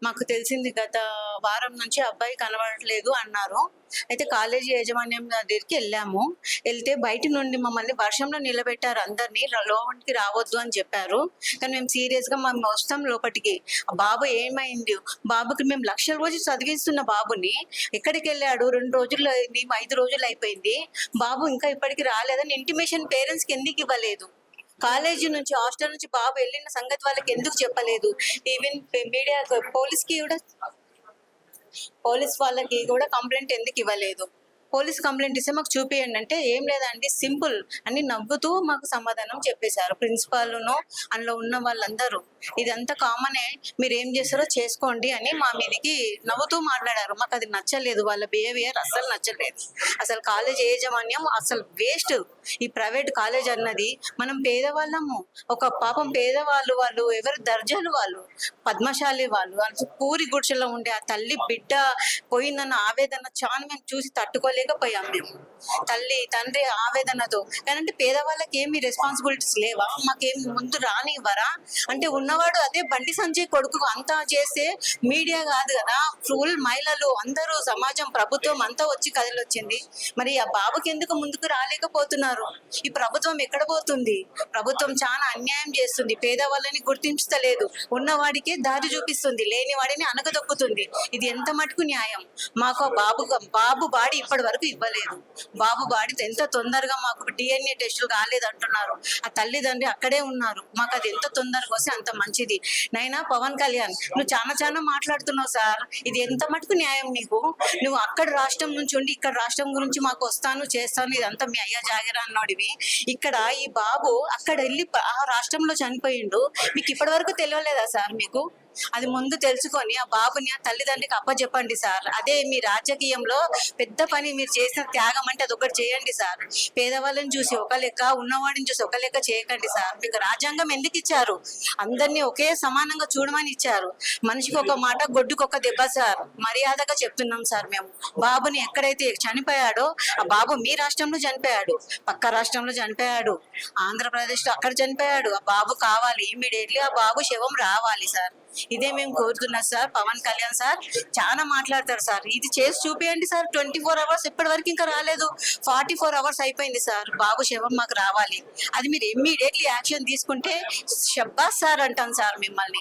మాకు తెలిసింది గత వారం నుంచి అబ్బాయి కనబడట్లేదు అన్నారు. అయితే కాలేజీ యాజమాన్యం దగ్గరికి వెళ్ళాము. వెళ్తే బయట నుండి మమ్మల్ని వర్షంలో నిలబెట్టారు, అందరినీ లోపలికి రావద్దు అని చెప్పారు. కానీ మేము సీరియస్ గా మేము వస్తాం లోపలికి. ఆ బాబు ఏమైంది, బాబుకి మేము లక్షల రోజులు చదివిస్తున్న బాబుని ఎక్కడికి వెళ్ళాడు, 2 రోజులు అయింది, 5 రోజులు అయిపోయింది, బాబు ఇంకా ఇప్పటికి రాలేదని ఇంటిమేషన్ పేరెంట్స్ కి ఎందుకు ఇవ్వలేదు? కాలేజీ నుంచి హాస్టల్ నుంచి బాబు వెళ్ళిన సంగతి వాళ్ళకి ఎందుకు చెప్పలేదు? ఈవెన్ మీడియా పోలీస్ వాళ్ళకి కూడా కంప్లైంట్ ఎందుకు ఇవ్వలేదు? పోలీస్ కంప్లైంట్ ఇస్తే మాకు చూపియండి అంటే, ఏం లేదండి సింపుల్ అని నవ్వుతూ మాకు సమాధానం చెప్పేశారు ప్రిన్సిపాల్ను, అందులో ఉన్న వాళ్ళందరూ. ఇదంతా కామనే, మీరు ఏం చేస్తారో చేసుకోండి అని మా మీదకి నవ్వుతూ మాట్లాడారు. మాకు అది నచ్చలేదు, వాళ్ళ బిహేవియర్ అస్సలు నచ్చలేదు. అసలు కాలేజ్ యాజమాన్యం అసలు వేస్ట్. ఈ ప్రైవేట్ కాలేజ్ అన్నది, మనం పేదవాళ్ళము, ఒక పాపం పేదవాళ్ళు, వాళ్ళు ఎవరు దర్జాలు, వాళ్ళు పద్మశాలి, వాళ్ళు పూరి గుడిసెలో ఉండే ఆ తల్లి బిడ్డ పోయిందన్న ఆవేదన చాలా మేము చూసి తట్టుకోలేకపోయాం మేము. తల్లి తండ్రి ఆవేదనతో. కానీ పేదవాళ్ళకి ఏమి రెస్పాన్సిబిలిటీస్ లేవా? మాకేం ముందు రానివ్వరా? అంటే ఉన్నవాడు అదే బండి సంజయ్ కొడుకు అంతా చేస్తే మీడియా కాదు కదా, ఫుల్ మహిళలు అందరూ, సమాజం, ప్రభుత్వం అంతా వచ్చి కదిలొచ్చింది. మరి ఆ బాబుకి ఎందుకు ముందుకు రాలేకపోతున్నారు? ఈ ప్రభుత్వం ఎక్కడ పోతుంది? ప్రభుత్వం చాలా అన్యాయం చేస్తుంది, పేదవాళ్ళని గుర్తించలేదు, ఉన్నవాడికే దారి చూపిస్తుంది, లేని వాడిని అనగదొక్కుతుంది. ఇది ఎంత మటుకు న్యాయం? మాకు బాబు బాడీ ఇప్పటి వరకు ఇవ్వలేదు. బాబు బాడీ ఎంత తొందరగా, మాకు DNA టెస్టులు కాలేదంటున్నారు, ఆ తల్లిదండ్రి అక్కడే ఉన్నారు. మాకు అది ఎంత తొందరగా వస్తే అంత మంచిది. నైనా పవన్ కళ్యాణ్, నువ్వు చాలా మాట్లాడుతున్నావు సార్, ఇది ఎంత మటుకు న్యాయం నీకు? నువ్వు అక్కడ రాష్ట్రం నుంచి ఉండి ఇక్కడ రాష్ట్రం గురించి మాకు వస్తాను చేస్తాను, ఇదంతా మీ అయ్యా జాగిరా అన్నోడివి. ఇక్కడ ఈ బాబు అక్కడ వెళ్ళి ఆ రాష్ట్రంలో చనిపోయిండు, మీకు ఇప్పటి వరకు తెలియలేదా సార్? మీకు అది ముందు తెలుసుకొని ఆ బాబుని ఆ తల్లిదండ్రికి అప్పచెప్పండి సార్. అదే మీ రాజకీయంలో పెద్ద పని, మీరు చేసిన త్యాగం అంటే అదొకటి చేయండి సార్. పేదవాళ్ళని చూసి ఒక లెక్క, ఉన్నవాడిని చూసి ఒక లెక్క చేయకండి సార్. మీకు రాజ్యాంగం ఎందుకు ఇచ్చారు? అందరినీ ఒకే సమానంగా చూడమని ఇచ్చారు. మనిషికి ఒక మాట, గొడ్డుకు ఒక దెబ్బ సార్. మర్యాదగా చెప్తున్నాం సార్ మేము. బాబుని ఎక్కడైతే చనిపోయాడో, ఆ బాబు మీ రాష్ట్రంలో చనిపోయాడు, పక్క రాష్ట్రంలో చనిపోయాడు, ఆంధ్రప్రదేశ్ లో అక్కడ చనిపోయాడు. ఆ బాబు కావాలి, ఇమీడియట్లీ ఆ బాబు శవం రావాలి సార్. ఇదే మేము కోరుతున్నాం సార్. పవన్ కళ్యాణ్ సార్ చాలా మాట్లాడతారు సార్, ఇది చేసి చూపియండి సార్. 24 అవర్స్ ఇప్పటి వరకు ఇంకా రాలేదు, 44 అవర్స్ అయిపోయింది సార్. బాబు శవం మాకు రావాలి, అది మీరు ఇమ్మీడియట్లీ యాక్షన్ తీసుకుంటే షబ్బాస్ సార్ అంటాను సార్ మిమ్మల్ని.